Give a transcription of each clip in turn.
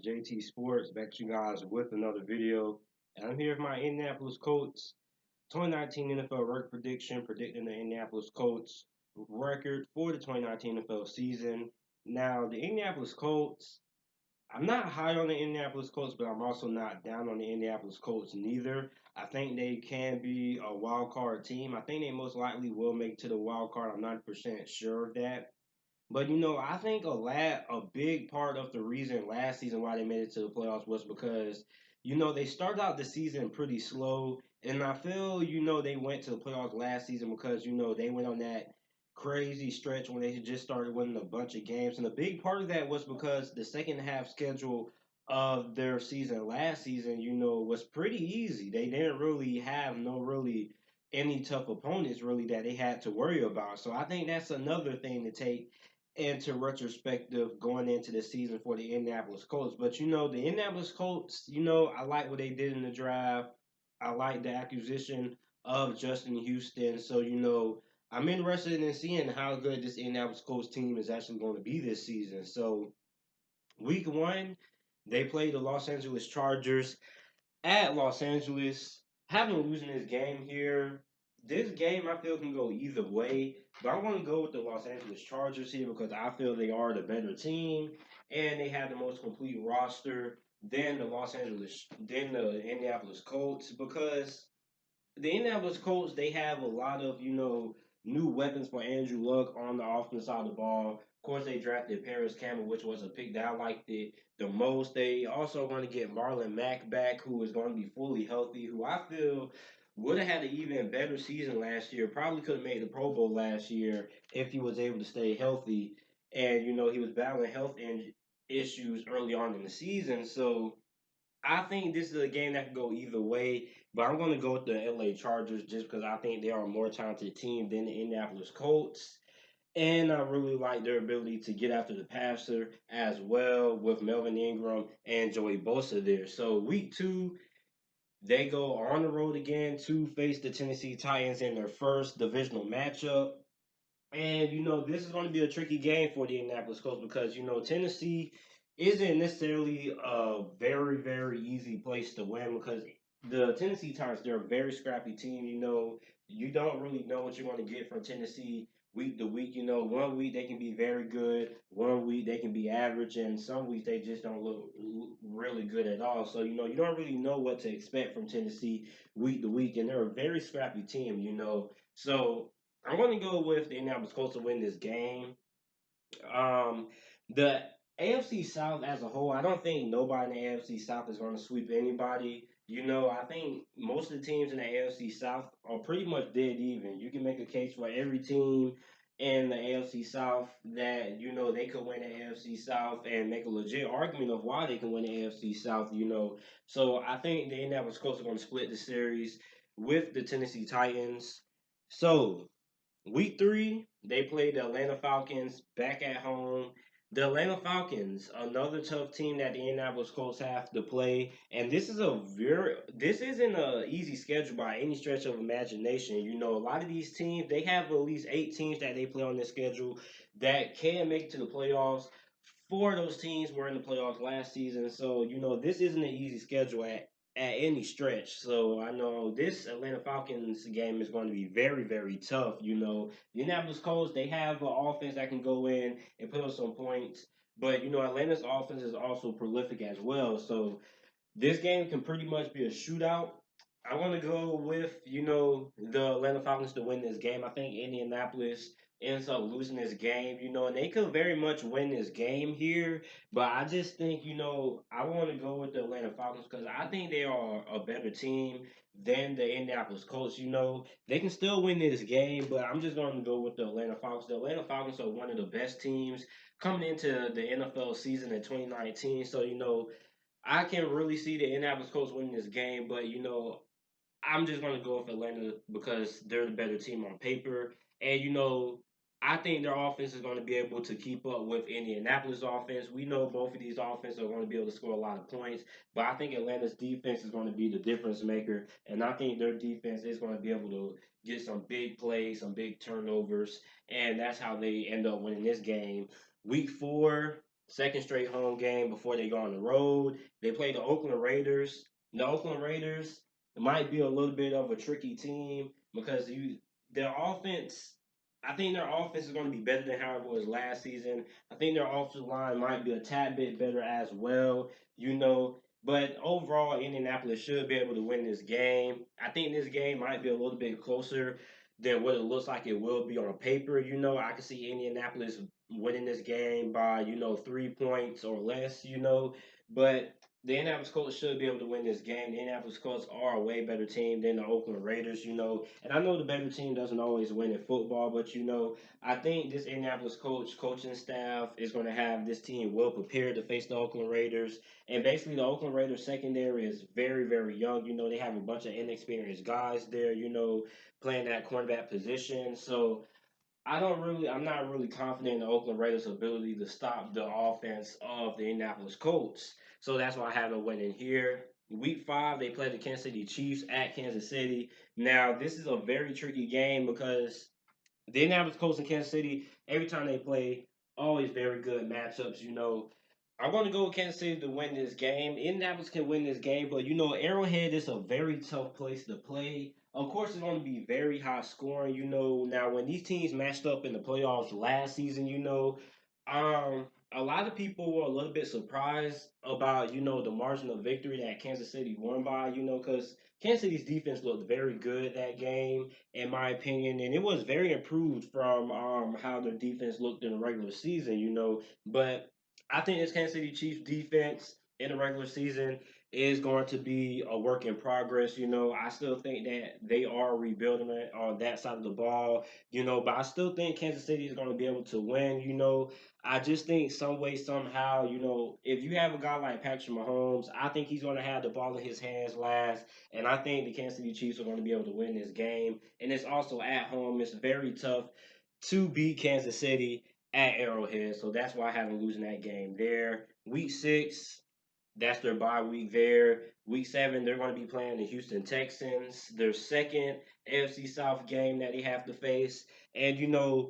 JT Sports, back to you guys with another video. And I'm here with my Indianapolis Colts 2019 NFL record prediction, predicting the Indianapolis Colts record for the 2019 NFL season. Now, the Indianapolis Colts, I'm not high on the Indianapolis Colts, but I'm also not down on the Indianapolis Colts neither. I think they can be a wild card team. I think they most likely will make it to the wild card. I'm 90% sure of that. But I think a big part of the reason last season why they made it to the playoffs was because they started out the season pretty slow, and I feel they went to the playoffs last season because they went on that crazy stretch when they had just started winning a bunch of games, and a big part of that was because the second half schedule of their season last season, was pretty easy. They didn't really have no really any tough opponents really that they had to worry about. So I think that's another thing to take into retrospective going into the season for the Indianapolis Colts. But the Indianapolis Colts, I like what they did in the draft. I like the acquisition of Justin Houston. So, I'm interested in seeing how good this Indianapolis Colts team is actually going to be this season. So, week one, they played the Los Angeles Chargers at Los Angeles. Having losing this game here, this game I feel can go either way, but I want to go with the Los Angeles Chargers here because I feel they are the better team and they have the most complete roster than the Indianapolis Colts because the Indianapolis Colts, they have a lot of, new weapons for Andrew Luck on the offensive side of the ball. Of course, they drafted Paris Campbell, which was a pick that I liked the most. They also want to get Marlon Mack back, who is going to be fully healthy, who I feel would have had an even better season last year. Probably could have made the Pro Bowl last year if he was able to stay healthy. And, he was battling issues early on in the season. So, I think this is a game that can go either way, but I'm going to go with the LA Chargers just because I think they are a more talented team than the Indianapolis Colts. And I really like their ability to get after the passer as well with Melvin Ingram and Joey Bosa there. So, week two, they go on the road again to face the Tennessee Titans in their first divisional matchup. And this is going to be a tricky game for the Indianapolis Colts because Tennessee isn't necessarily a very very easy place to win because the Tennessee Titans, they're a very scrappy team. You don't really know what you're going to get from Tennessee week to week. One week they can be very good, one week they can be average, and some weeks they just don't look really good at all. So you don't really know what to expect from Tennessee week to week, and they're a very scrappy team. So I'm going to go with the Indianapolis Colts to win this game. The AFC South as a whole, I don't think nobody in the AFC South is going to sweep anybody. I think most of the teams in the AFC South are pretty much dead even. You can make a case for every team in the AFC South that they could win the AFC South and make a legit argument of why they can win the AFC South. So I think the Indianapolis Colts are going to split the series with the Tennessee Titans. So week three, they played the Atlanta Falcons back at home. The Atlanta Falcons, another tough team that the Indianapolis Colts have to play, and this isn't a easy schedule by any stretch of imagination. A lot of these teams they have at least 8 teams that they play on their schedule that can make it to the playoffs. Four of those teams were in the playoffs last season, so this isn't an easy schedule at any stretch. So I know this Atlanta Falcons game is going to be very, very tough. The Indianapolis Colts, they have an offense that can go in and put up some points. But, Atlanta's offense is also prolific as well. So this game can pretty much be a shootout. I want to go with, the Atlanta Falcons to win this game. I think Indianapolis ends up losing this game, and they could very much win this game here. But I just think, I want to go with the Atlanta Falcons because I think they are a better team than the Indianapolis Colts. They can still win this game, but I'm just going to go with the Atlanta Falcons. The Atlanta Falcons are one of the best teams coming into the NFL season in 2019. So, I can really see the Indianapolis Colts winning this game, but I'm just gonna go with Atlanta because they're the better team on paper, and I think their offense is going to be able to keep up with Indianapolis offense. We know both of these offenses are going to be able to score a lot of points, but I think Atlanta's defense is going to be the difference maker, and I think their defense is going to be able to get some big plays, some big turnovers, and that's how they end up winning this game. Week four. second straight home game before they go on the road. They play the Oakland Raiders. The Oakland Raiders might be a little bit of a tricky team because their offense. I think their offense is going to be better than how it was last season. I think their offensive line might be a tad bit better as well. But overall, Indianapolis should be able to win this game. I think this game might be a little bit closer than what it looks like it will be on paper. I can see Indianapolis winning this game by 3 points or less. But the Indianapolis Colts should be able to win this game. The Indianapolis Colts are a way better team than the Oakland Raiders. And I know the better team doesn't always win in football, but I think this Indianapolis coaching staff is going to have this team well prepared to face the Oakland Raiders. And basically, the Oakland Raiders secondary is very, very young. They have a bunch of inexperienced guys there. Playing that cornerback position. So I'm not really confident in the Oakland Raiders' ability to stop the offense of the Indianapolis Colts. So that's why I have them winning here. Week 5, they play the Kansas City Chiefs at Kansas City. Now, this is a very tricky game because the Indianapolis Colts and Kansas City, every time they play, always very good matchups. I'm going to go with Kansas City to win this game. Indianapolis can win this game, but Arrowhead is a very tough place to play. Of course, it's going to be very high scoring. Now when these teams matched up in the playoffs last season, a lot of people were a little bit surprised about the margin of victory that Kansas City won by. Because Kansas City's defense looked very good that game, in my opinion, and it was very improved from how their defense looked in the regular season. But I think this Kansas City Chiefs defense in the regular season is going to be a work in progress. I still think that they are rebuilding it on that side of the ball. But I still think Kansas City is going to be able to win. I just think some way, somehow, if you have a guy like Patrick Mahomes, I think he's going to have the ball in his hands last. And I think the Kansas City Chiefs are going to be able to win this game. And it's also at home. It's very tough to beat Kansas City at Arrowhead. So that's why I have them losing that game there. Week 6, that's their bye week there. Week 7, they're going to be playing the Houston Texans, their second AFC South game that they have to face. And,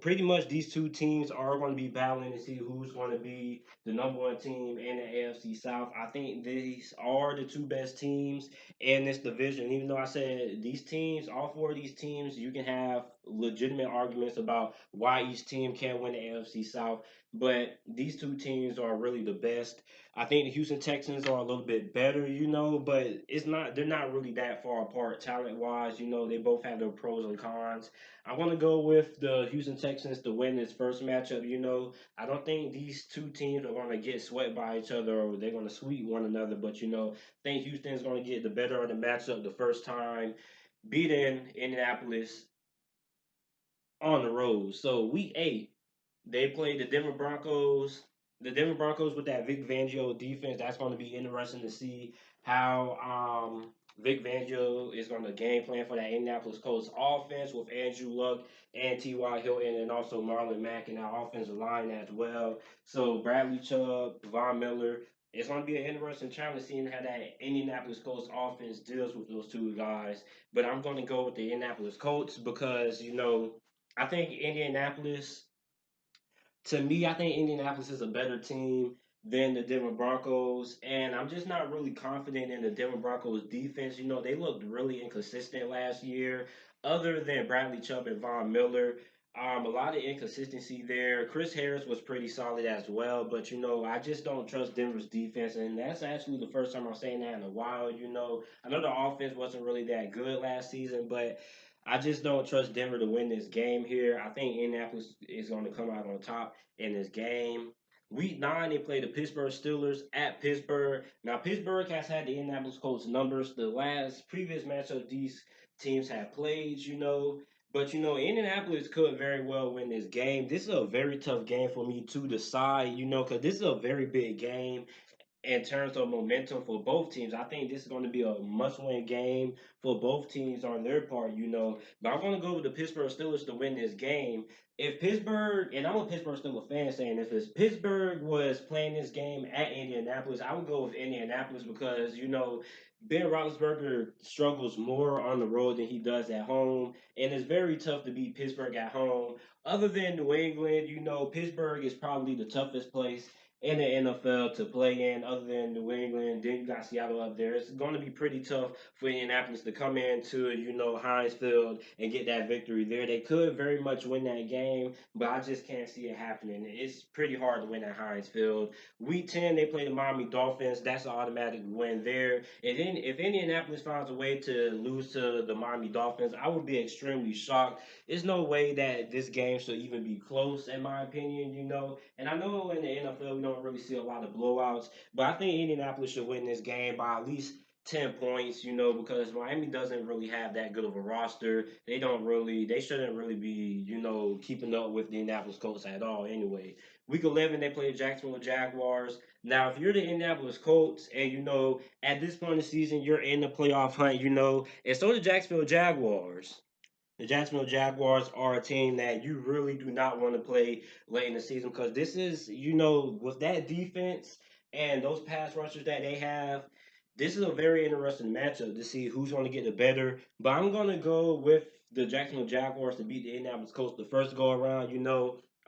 pretty much these two teams are going to be battling to see who's going to be the number one team in the AFC South. I think these are the two best teams in this division. Even though I said these teams, all 4 of these teams, you can have legitimate arguments about why each team can't win the AFC South. But these two teams are really the best. I think the Houston Texans are a little bit better, but they're not really that far apart talent wise. They both have their pros and cons. I want to go with the Houston Texans to win this first matchup. I don't think these two teams are going to get swept by each other or they're going to sweep one another, but I think Houston's going to get the better of the matchup the first time, beating Indianapolis on the road. So week 8, they play the Denver Broncos. The Denver Broncos with that Vic Fangio defense, that's going to be interesting to see how Vic Fangio is going to game plan for that Indianapolis Colts offense with Andrew Luck and T.Y. Hilton and also Marlon Mack in that offensive line as well. So Bradley Chubb, Von Miller. It's going to be an interesting challenge seeing how that Indianapolis Colts offense deals with those two guys. But I'm going to go with the Indianapolis Colts because, I think I think Indianapolis is a better team than the Denver Broncos, and I'm just not really confident in the Denver Broncos defense. They looked really inconsistent last year, other than Bradley Chubb and Von Miller. A lot of inconsistency there. Chris Harris was pretty solid as well, but I just don't trust Denver's defense, and that's actually the first time I'm saying that in a while. I know the offense wasn't really that good last season, but I just don't trust Denver to win this game here. I think Indianapolis is going to come out on top in this game. Week 9, they play the Pittsburgh Steelers at Pittsburgh. Now, Pittsburgh has had the Indianapolis Colts numbers the last previous matchup these teams have played, But, Indianapolis could very well win this game. This is a very tough game for me to decide, because this is a very big game in terms of momentum for both teams. I think this is going to be a must-win game for both teams on their part. But I'm going to go with the Pittsburgh Steelers to win this game. If Pittsburgh, and I'm a Pittsburgh Steelers fan saying if Pittsburgh was playing this game at Indianapolis, I would go with Indianapolis because, Ben Roethlisberger struggles more on the road than he does at home, and it's very tough to beat Pittsburgh at home. Other than New England, Pittsburgh is probably the toughest place in the NFL to play in other than New England. Then you got Seattle up there. It's going to be pretty tough for Indianapolis to come into, Heinz Field and get that victory there. They could very much win that game, but I just can't see it happening. It's pretty hard to win at Heinz Field. Week 10, they play the Miami Dolphins. That's an automatic win there. And then if Indianapolis finds a way to lose to the Miami Dolphins, I would be extremely shocked. There's no way that this game should even be close, in my opinion. And I know in the NFL we don't really see a lot of blowouts, but I think Indianapolis should win this game by at least 10 points, because Miami doesn't really have that good of a roster. They shouldn't really be, keeping up with the Indianapolis Colts at all anyway. Week 11, they play the Jacksonville Jaguars. Now, if you're the Indianapolis Colts and, at this point in the season, you're in the playoff hunt, and so the Jacksonville Jaguars. The Jacksonville Jaguars are a team that you really do not want to play late in the season because this is, with that defense and those pass rushers that they have, this is a very interesting matchup to see who's going to get the better. But I'm going to go with the Jacksonville Jaguars to beat the Indianapolis Colts the first go around.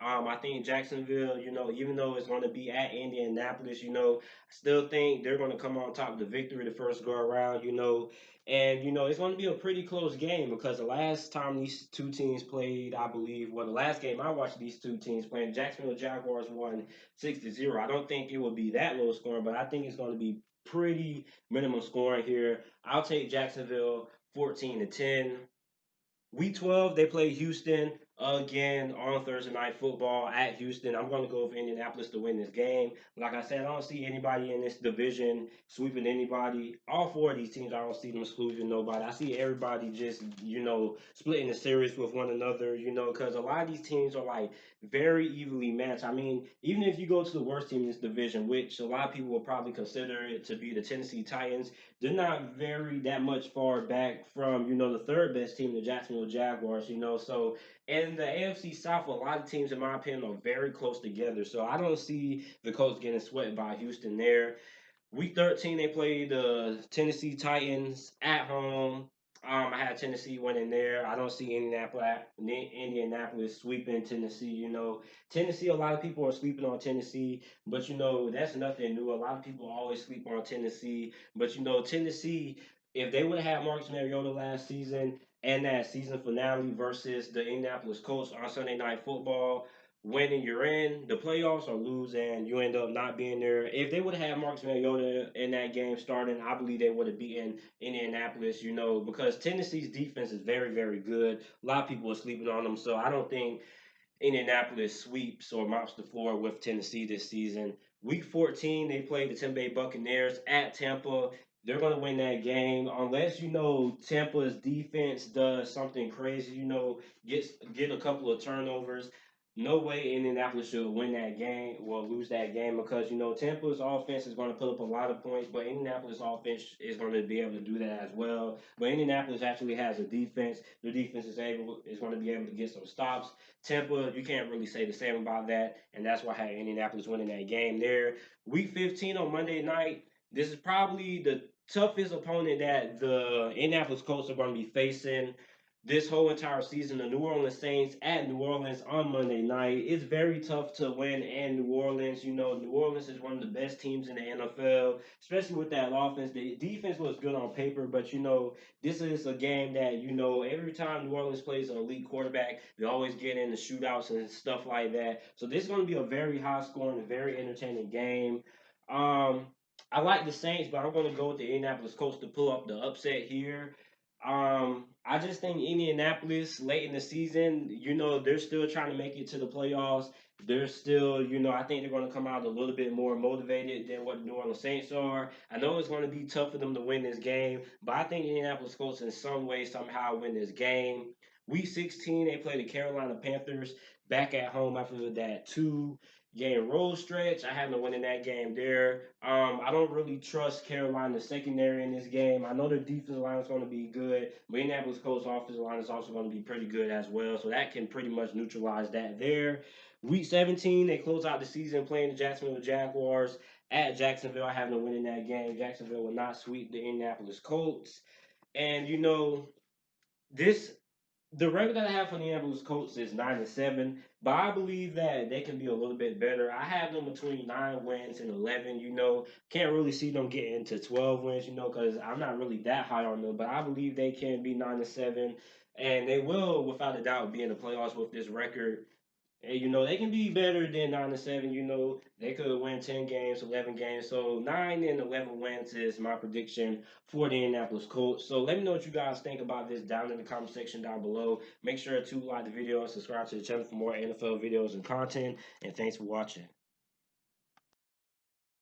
I think Jacksonville, even though it's going to be at Indianapolis, I still think they're going to come on top of the victory the first go around. And it's going to be a pretty close game because the last time these two teams played, I believe, well, the last game I watched these two teams playing, Jacksonville Jaguars won 6-0. I don't think it will be that low scoring, but I think it's going to be pretty minimum scoring here. I'll take Jacksonville 14-10. Week 12, they play Houston again on Thursday Night Football at Houston. I'm going to go for Indianapolis to win this game. Like I said, I don't see anybody in this division sweeping anybody. All four of these teams, I don't see them sweeping nobody. I see everybody just, splitting the series with one another, because a lot of these teams are like very evenly matched. I mean, even if you go to the worst team in this division, which a lot of people will probably consider it to be the Tennessee Titans, they're not very that much far back from, the third best team, the Jacksonville Jaguars. So in the AFC South, a lot of teams, in my opinion, are very close together. So I don't see the Colts getting swept by Houston there. Week 13, they play the Tennessee Titans at home. I had Tennessee winning there. I don't see Indianapolis sweeping Tennessee. Tennessee, a lot of people are sleeping on Tennessee, but that's nothing new. A lot of people always sleep on Tennessee, but Tennessee, if they would have had Marcus Mariota last season and that season finale versus the Indianapolis Colts on Sunday Night Football, winning you're in the playoffs or losing you end up not being there. If they would have had Marcus Mariota in that game starting, I believe they would have beaten Indianapolis, because Tennessee's defense is very, very good. A lot of people are sleeping on them, so I don't think Indianapolis sweeps or mops the floor with Tennessee this season. Week 14, they play the Tampa Bay Buccaneers at Tampa. They're going to win that game unless Tampa's defense does something crazy, get a couple of turnovers. No way Indianapolis should win that game or lose that game because Tampa's offense is going to put up a lot of points, but Indianapolis offense is going to be able to do that as well. But Indianapolis actually has a defense. Their defense is going to be able to get some stops. Tampa, you can't really say the same about that, and that's why I had Indianapolis winning that game there. Week 15 on Monday night, this is probably the toughest opponent that the Indianapolis Colts are going to be facing this whole entire season. The New Orleans Saints at New Orleans on Monday night. It's very tough to win in New Orleans. New Orleans is one of the best teams in the NFL, especially with that offense. The defense looks good on paper, but this is a game that every time New Orleans plays an elite quarterback, they always get in the shootouts and stuff like that. So this is going to be a very high scoring, very entertaining game. Um, I like the Saints, but I'm going to go with the Indianapolis Colts to pull up the upset here. I just think Indianapolis late in the season, they're still trying to make it to the playoffs. They're still, I think they're going to come out a little bit more motivated than what the New Orleans Saints are. I know it's going to be tough for them to win this game, but I think Indianapolis Colts in some way, somehow win this game. Week 16, they play the Carolina Panthers back at home after that two-game road stretch. I have them winning that game there. I don't really trust Carolina's secondary in this game. I know their defensive line is going to be good, but Indianapolis Colts' offensive line is also going to be pretty good as well, so that can pretty much neutralize that there. Week 17, they close out the season playing the Jacksonville Jaguars at Jacksonville. I have them winning that game. Jacksonville will not sweep the Indianapolis Colts. And this The record that I have for the Indianapolis Colts is 9-7, but I believe that they can be a little bit better. I have them between 9 wins and 11. Can't really see them getting to 12 wins. Because I'm not really that high on them, but I believe they can be 9-7, and they will, without a doubt, be in the playoffs with this record. And they can be better than 9-7. They could win 10 games, 11 games. So 9 and 11 wins is my prediction for the Indianapolis Colts. So let me know what you guys think about this down in the comment section down below. Make sure to like the video and subscribe to the channel for more NFL videos and content. And thanks for watching.